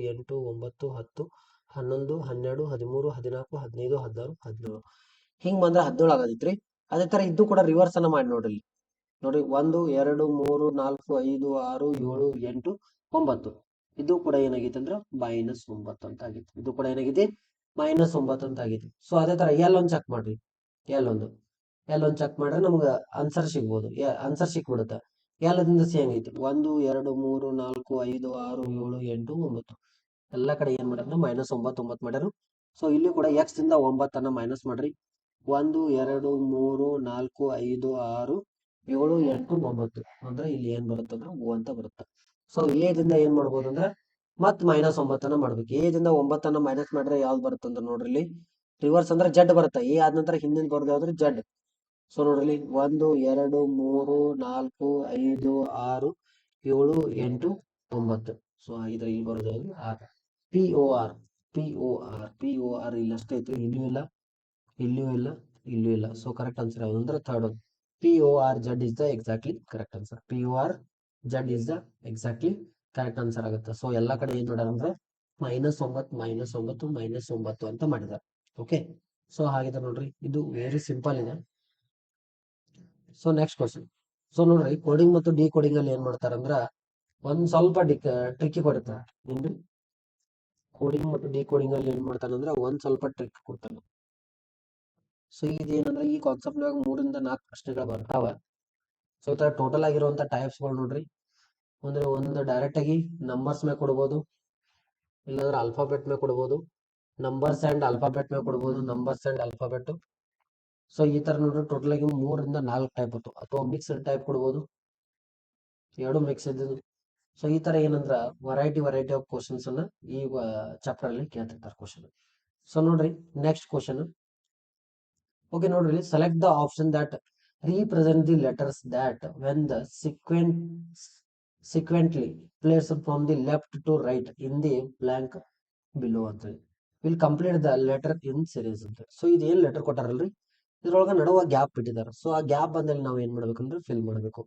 8 9 10 11 12 13 14 15 16 17 ಹಿಂಗ್ ಬಂದ್ರೆ 17 ಆಗದಿತ್ರಿ. ಅದೇ ತರ ಇದು ಕೂಡ ರಿವರ್ಸ್ ಅನ್ನ ಮಾಡಿ ನೋಡ್ರಿ. ನೋಡಿ 1 2 3 4 5 6 7 8 9 ಇದು ಕೂಡ ಏನಾಗಿತ್ತು ಅಂದ್ರೆ -9 ಅಂತ ಆಗಿತ್ತು. ಇದು ಕೂಡ ಏನಾಗಿದೆ? -9 ಅಂತ ಆಗಿತ್ತು. ಸೊ ಅದೇ ತರ ಎಲ್ ಒಂದು ಚೆಕ್ ಮಾಡ್ರಿ. ಎಲ್ ಒಂದು ಚೆಕ್ ಮಾಡ್ರೆ ನಮ್ಗೆ ಆನ್ಸರ್ ಸಿಗ್ಬೋದು. ಆನ್ಸರ್ ಸಿಕ್ಬಿಡುತ್ತೆ. ಎಲ್ಲದಿಂದ ಸಿ ಹೆಂಗೈತಿ? 1 2 3 4 5 6 7 8 9 ಎಲ್ಲ ಕಡೆ ಏನ್ ಮಾಡ್ಯಾರ? -9 ಮಾಡ್ಯಾರು. ಸೊ ಇಲ್ಲಿ ಕೂಡ ಎಕ್ಸ್ ಇಂದ 9 ಮೈನಸ್ ಮಾಡ್ರಿ. 1 2 3 4 5 6 7 8 9 ಅಂದ್ರೆ ಇಲ್ಲಿ ಏನ್ ಬರುತ್ತೆ ಅಂದ್ರೆ ಓ ಅಂತ ಬರುತ್ತೆ. ಸೊ ಎದಿಂದ ಏನ್ ಮಾಡ್ಬೋದು ಅಂದ್ರೆ ಮತ್ -9 ಮಾಡ್ಬೇಕು. ಎದಿಂದ 9 ಮೈನಸ್ ಮಾಡ್ರೆ ಯಾವ್ದು ಬರುತ್ತೆ ಅಂದ್ರೆ ನೋಡ್ರಿ ಇಲ್ಲಿ ರಿವರ್ಸ್ ಅಂದ್ರೆ ಜಡ್ ಬರುತ್ತೆ. ಎ ಆದ ನಂತರ ಹಿಂದಿನ ಬರೋದು ಯಾವ್ದ್ರೆ ಜಡ್. ಸೊ ನೋಡ್ರಿ 1 2 3 4 5 6 7 8 9. ಸೊ ಹಾಗಿದ್ರೆ ಇಲ್ಲಿ ಬರೋದು ಯಾವ್ದು? ಆರ್. ಪಿ ಓ ಆರ್ ಇಲ್ಲಿ ಅಷ್ಟೇ ಐತ್ರಿ, ಇಲ್ಲೂ ಇಲ್ಲ, ಇಲ್ಲೂ ಇಲ್ಲ, ಇಲ್ಲೂ ಇಲ್ಲ. ಸೊ ಕರೆಕ್ಟ್ ಆನ್ಸರ್ ಯಾವ್ದು ಅಂದ್ರೆ ಥರ್ಡ್ ಒಂದು. POR Z is the exactly correct answer. POR Z is the exactly correct answer ಆಗುತ್ತೆ. ಸೊ ಎಲ್ಲಾ ಕಡೆ ಏನ್ ಮಾಡ್ಯಾರ ಅಂದ್ರೆ -9 -9 ಅಂತ ಮಾಡಿದ್ದಾರೆ. ಓಕೆ, ಸೊ ಹಾಗಿದ್ರೆ ನೋಡ್ರಿ ಇದು ವೆರಿ ಸಿಂಪಲ್ ಇದೆ. So next question. ಸೊ ನೋಡ್ರಿ ಕೋಡಿಂಗ್ ಮತ್ತು ಡಿ ಕೋಡಿಂಗ್ ಅಲ್ಲಿ ಏನ್ ಮಾಡ್ತಾರಂದ್ರ ಒಂದ್ ಸ್ವಲ್ಪ ಟ್ರಿಕ್ಕಿ ಕೊಡ್ತಾರೆ. ನಿಮ್ದು ಕೋಡಿಂಗ್ ಮತ್ತು ಡಿ ಕೋಡಿಂಗ್ ಅಲ್ಲಿ ಏನ್ ಮಾಡ್ತಾನಂದ್ರೆ ಒಂದ್ ಸ್ವಲ್ಪ ಟ್ರಿಕ್ ಕೊಡ್ತಾನೆ. ಸೊ ಇದೇನಂದ್ರೆ ಈ ಕಾನ್ಸೆಪ್ಟ್ ನಾಗ 3 ರಿಂದ 4 ಪ್ರಶ್ನೆಗಳು ಬರ್ತಾವ. ಸೊ ಈ ತರ ಟೋಟಲ್ ಆಗಿರುವಂತ ಟೈಪ್ಸ್ ಗಳು ನೋಡ್ರಿ. ಅಂದ್ರೆ ಒಂದು ಡೈರೆಕ್ಟ್ ಆಗಿ ನಂಬರ್ಸ್ ಮೇಲೆ ಕೊಡ್ಬೋದು, ಇಲ್ಲಾಂದ್ರೆ ಆಲ್ಫಾಬೆಟ್ ಮೇಲೆ ಕೊಡ್ಬೋದು, ನಂಬರ್ಸ್ ಅಂಡ್ ಆಲ್ಫಾಬೆಟ್ ಮೇಲೆ ಕೊಡ್ಬೋದು, ನಂಬರ್ಸ್ ಅಂಡ್ ಆಲ್ಫಾಬೆಟ್. ಸೊ ಈ ತರ ನೋಡ್ರಿ ಟೋಟಲ್ ಆಗಿ 3 ರಿಂದ 4 ಟೈಪ್ ಇತ್ತು. ಅಥವಾ ಮಿಕ್ಸ್ಡ್ ಟೈಪ್ ಕೊಡ್ಬೋದು, ಎರಡು ಮಿಕ್ಸ್ ಇದ್ದು. ಸೊ ಈ ತರ ಏನಂದ್ರ ವೆರೈಟಿ ಆಫ್ ಕ್ವಶನ್ಸ್ ಅನ್ನ ಈ ಚಾಪ್ಟರ್ ಅಲ್ಲಿ ಕೇಳ್ತಿರ್ತಾರೆ ಕ್ವಶನ್. ಸೊ ನೋಡ್ರಿ ನೆಕ್ಸ್ಟ್ ಕ್ವಶನ್. ಓಕೆ ನೋಡ್ರಿ, select the option that represent the letters that when the sequentially placed from the left to right in the blank below ಅಂತ ಹೇಳಿ will complete the letter in series ಅಂತ. So ಇದು ಏನ್ letter ಕೊಟ್ಟಾರಲ್ರಿ, ಇದ್ರೊಳಗ ನಡುವ gap ಬಿಟ್ಟಿದ್ದಾರೆ. So ಆ gap ಬಂದಲ್ಲಿ ನಾವು ಏನ್ ಮಾಡ್ಬೇಕಂದ್ರೆ ಫಿಲ್ ಮಾಡಬೇಕು.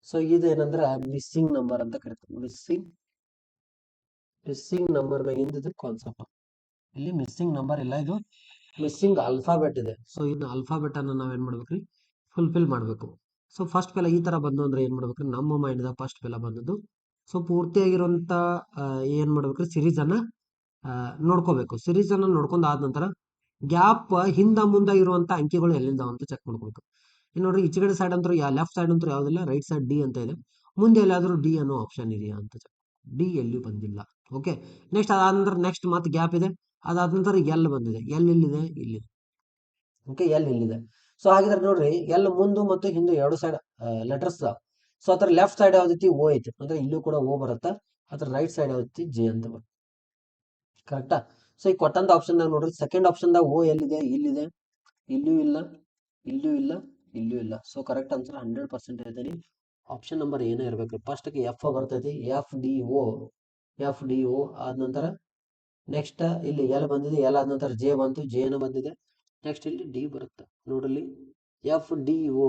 ಸೊ ಇದೇನಂದ್ರ ಮಿಸ್ಸಿಂಗ್ ನಂಬರ್ ಅಂತ ಕರಿತಾರೆ. ಮಿಸ್ಸಿಂಗ್ ನಂಬರ್ ಮ್ಯಾಗಿಂದ ಕಾನ್ಸೆಪ್ಟ್. ಇಲ್ಲಿ ಮಿಸ್ಸಿಂಗ್ ನಂಬರ್ ಇಲ್ಲ, ಇದು ಮಿಸ್ಸಿಂಗ್ ಆಲ್ಫಾಬೆಟ್ ಇದೆ. ಸೊ ಇನ್ನು ಆಲ್ಫಾಬೆಟ್ ಅನ್ನ ನಾವ್ ಏನ್ ಮಾಡ್ಬೇಕ್ರಿ? ಫುಲ್ಫಿಲ್ ಮಾಡ್ಬೇಕು. ಸೊ ಫಸ್ಟ್ ಪೆಲ ಈ ತರ ಬಂದು ಅಂದ್ರೆ ಏನ್ ಮಾಡ್ಬೇಕ್ರಿ? ನಮ್ಮ ಮೈಂಡ್ ಫಸ್ಟ್ ಪೆಲ ಬಂದದ್ದು. ಸೊ ಪೂರ್ತಿಯಾಗಿರುವಂತ ಏನ್ ಮಾಡ್ಬೇಕ್ರಿ? ಸಿರೀಸ್ ಅನ್ನ ನೋಡ್ಕೋಬೇಕು. ಸಿರೀಸ್ ಅನ್ನ ನೋಡ್ಕೊಂಡ್ ಆದ ನಂತರ ಗ್ಯಾಪ್ ಹಿಂದ ಮುಂದ ಇರುವಂತ ಅಂಕಿಗಳು ಎಲ್ಲಿಂದ ಅಂತ ಚೆಕ್ ಮಾಡ್ಕೋಬೇಕು. ಇನ್ನು ನೋಡ್ರಿ ಈಚೆಗಡೆ ಸೈಡ್ ಅಂತೂ ಲೆಫ್ಟ್ ಸೈಡ್ ಅಂತೂ ಯಾವ್ದಿಲ್ಲ, ರೈಟ್ ಸೈಡ್ ಡಿ ಅಂತ ಇದೆ. ಮುಂದೆ ಎಲ್ಲಾದ್ರೂ ಡಿ ಅನ್ನೋ ಆಪ್ಷನ್ ಇದೆಯಾ ಅಂತ ಚೆಕ್. ಡಿ ಎಲ್ಲಿಯೂ ಬಂದಿಲ್ಲ. ಓಕೆ, ನೆಕ್ಸ್ಟ್ ಅದಾದ ನಂತರ ನೆಕ್ಸ್ಟ್ ಮತ್ತೆ ಗ್ಯಾಪ್ ಇದೆ. ಅದಾದ ನಂತರ ಎಲ್ ಬಂದಿದೆ. ಎಲ್ ಇಲ್ಲಿದೆ, ಇಲ್ಲಿದೆ. ಓಕೆ, ಎಲ್ ಇಲ್ಲಿದೆ. ಸೊ ಹಾಗಿದ್ರೆ ನೋಡ್ರಿ ಎಲ್ ಮುಂದು ಮತ್ತು ಹಿಂದೆ ಎರಡು ಸೈಡ್ ಲೆಟರ್ಸ್. ಸೊ ಅದ್ರ ಲೆಫ್ಟ್ ಸೈಡ್ ಯಾವ್ದೈತಿ? ಓ ಐತಿ, ಅಂದ್ರೆ ಇಲ್ಲೂ ಕೂಡ ಓ ಬರುತ್ತೆ. ಅದ್ರ ರೈಟ್ ಸೈಡ್ ಯಾವ್ದೈತಿ? ಜೆ ಅಂತ ಬರುತ್ತೆ. ಕರೆಕ್ಟಾ? ಸೊ ಈ ಕೊಟ್ಟಂತ ಆಪ್ಷನ್ ನಾಗ ನೋಡ್ರಿ ಸೆಕೆಂಡ್ ಆಪ್ಷನ್ ದಾಗ ಓ ಎಲ್ಲಿದೆ? ಇಲ್ಲಿದೆ, ಇಲ್ಲೂ ಇಲ್ಲ, ಇಲ್ಲೂ ಇಲ್ಲ, ಇಲ್ಲೂ ಇಲ್ಲ. ಸೊ ಕರೆಕ್ಟ್ ಆನ್ಸರ್ 100% ಹೇಳ್ತೀನಿ. ಆಪ್ಷನ್ ನಂಬರ್ ಏನೇ ಇರ್ಬೇಕು. ಫಸ್ಟ್ ಎಫ್ ಬರ್ತೈತಿ, ಎಫ್ ಡಿ ಓ ಆದ ನಂತರ ನೆಕ್ಸ್ಟ್ ಇಲ್ಲಿ ಎಲ್ ಬಂದಿದೆ, ಎಲ್ ಆದ ನಂತರ ಜೆ ಬಂತು, ಜೆ ನ ಬಂದಿದೆ. ನೆಕ್ಸ್ಟ್ ಇಲ್ಲಿ ಡಿ ಬರುತ್ತೆ ನೋಡ್ರಿ, F D O,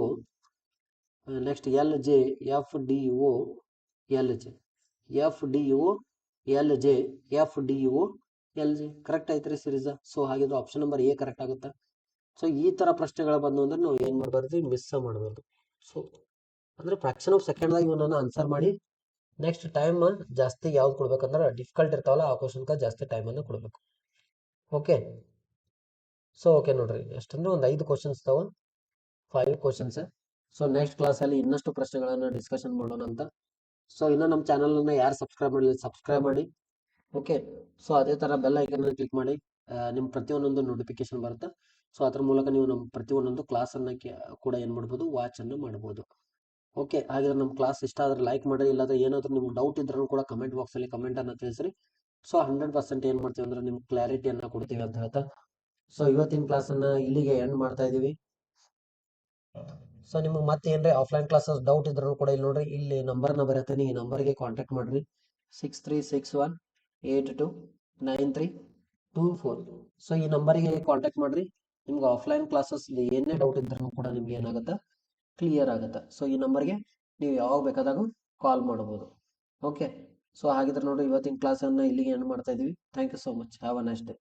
next L J, F D O L J, F D O L J, F D O L J. Correct ಐತ್ರಿ ಸಿರೀಸ್. ಸೊ ಹಾಗಿದ್ರೆ ಆಪ್ಷನ್ ನಂಬರ್ ಎ ಕರೆಕ್ಟ್ ಆಗುತ್ತೆ. So ಈ ತರ ಪ್ರಶ್ನೆಗಳು ಬಂದು ಅಂದ್ರೆ ನಾವು ಏನ್ ಮಾಡಬಾರ್ದು? ಮಿಸ್ ಮಾಡಬಾರ್ದು. ಸೊ ಅಂದ್ರೆ ಫ್ರಾಕ್ಷನ್ ಆಫ್ ಸೆಕೆಂಡ್ ದಾಗ ಇವನ್ನ ಆನ್ಸರ್ ಮಾಡಿ ನೆಕ್ಸ್ಟ್ ಟೈಮ್ ಜಾಸ್ತಿ ಯಾವ್ದು ಕೊಡ್ಬೇಕಂದ್ರೆ ಡಿಫಿಕಲ್ಟ್ ಇರ್ತಾವಲ್ಲ ಆ ಕ್ವಶನ್ಕ ಜಾಸ್ತಿ ಟೈಮ್ ಅನ್ನು ಕೊಡ್ಬೇಕು. ಓಕೆ, ಸೊ ಓಕೆ ನೋಡ್ರಿ ಎಷ್ಟಂದ್ರೆ ಒಂದು 5 ಕ್ವಶನ್ಸ್ ಇದಾವ, 5 ಕ್ವಶನ್ಸ್. ಸೊ ನೆಕ್ಸ್ಟ್ ಕ್ಲಾಸ್ ಅಲ್ಲಿ ಇನ್ನಷ್ಟು ಪ್ರಶ್ನೆಗಳನ್ನ ಡಿಸ್ಕಷನ್ ಮಾಡೋಣ ಅಂತ. ಸೊ ಇನ್ನು ನಮ್ಮ ಚಾನಲ್ ಅನ್ನ ಯಾರು ಸಬ್ಸ್ಕ್ರೈಬ್ ಮಾಡಲಿ ಸಬ್ಸ್ಕ್ರೈಬ್ ಮಾಡಿ. ಓಕೆ, ಸೊ ಅದೇ ತರ ಬೆಲ್ ಐಕನ್ ಕ್ಲಿಕ್ ಮಾಡಿ, ನಿಮ್ ಪ್ರತಿಯೊಂದೊಂದು ನೋಟಿಫಿಕೇಶನ್ ಬರುತ್ತೆ. ಸೊ ಅದ್ರ ಮೂಲಕ ನೀವು ನಮ್ಮ ಪ್ರತಿಯೊಂದೊಂದು ಕ್ಲಾಸ್ ಅನ್ನ ಕೂಡ ಏನ್ ಮಾಡ್ಬೋದು? ವಾಚ್ ಅನ್ನು ಮಾಡ್ಬೋದು. ಓಕೆ, ಹಾಗಿದ್ರೆ ನಮ್ಮ ಕ್ಲಾಸ್ ಇಷ್ಟ ಆದ್ರೆ ಲೈಕ್ ಮಾಡಿ, ಇಲ್ಲಾಂದ್ರೆ ಏನಾದ್ರೂ ನಿಮ್ಗೆ ಡೌಟ್ ಇದ್ರೂ ಕೂಡ ಕಮೆಂಟ್ ಬಾಕ್ಸ್ ಅಲ್ಲಿ ಕಮೆಂಟ್ ಅನ್ನ ತಿಳಿಸ್ರಿ. ಸೊ 100% ಏನು ಮಾಡ್ತೀವಿ ಅಂದ್ರೆ ನಿಮ್ಗೆ ಕ್ಲಾರಿಟಿಯನ್ನು ಕೊಡ್ತೀವಿ ಅಂತ ಹೇಳ್ತಾ ಸೊ ಇವತ್ತಿನ ಕ್ಲಾಸನ್ನು ಇಲ್ಲಿಗೆ ಎಂಡ್ ಮಾಡ್ತಾ ಇದ್ದೀವಿ. ಸೊ ನಿಮ್ಗೆ ಮತ್ತೆ ಏನ್ರಿ ಆಫ್ಲೈನ್ ಕ್ಲಾಸಸ್ ಡೌಟ್ ಇದ್ರೂ ಕೂಡ ಇಲ್ಲಿ ನೋಡ್ರಿ, ಇಲ್ಲಿ ನಂಬರ್ನ ಬರೀತೀನಿ, ಈ ನಂಬರ್ಗೆ ಕಾಂಟ್ಯಾಕ್ಟ್ ಮಾಡ್ರಿ 6361829324. ಸೊ ಈ ನಂಬರಿಗೆ ಕಾಂಟ್ಯಾಕ್ಟ್ ಮಾಡ್ರಿ. ನಿಮ್ಗೆ ಆಫ್ಲೈನ್ ಕ್ಲಾಸಸ್ ಏನೇ ಡೌಟ್ ಇದ್ರೂ ಕೂಡ ನಿಮ್ಗೆ ಏನಾಗುತ್ತೆ, ಕ್ಲಿಯರ್ ಆಗುತ್ತೆ. ಸೊ ಈ ನಂಬರ್ಗೆ ನೀವು ಯಾವಾಗ ಬೇಕಾದಾಗ ಕಾಲ್ ಮಾಡ್ಬೋದು. ಓಕೆ, ಸೊ ಹಾಗಿದ್ರೆ ನೋಡ್ರಿ ಇವತ್ತಿನ ಕ್ಲಾಸನ್ನು ಇಲ್ಲಿಗೆ ಎಂಡ್ ಮಾಡ್ತಾ ಇದೀವಿ. Thank you so much. Have a nice day.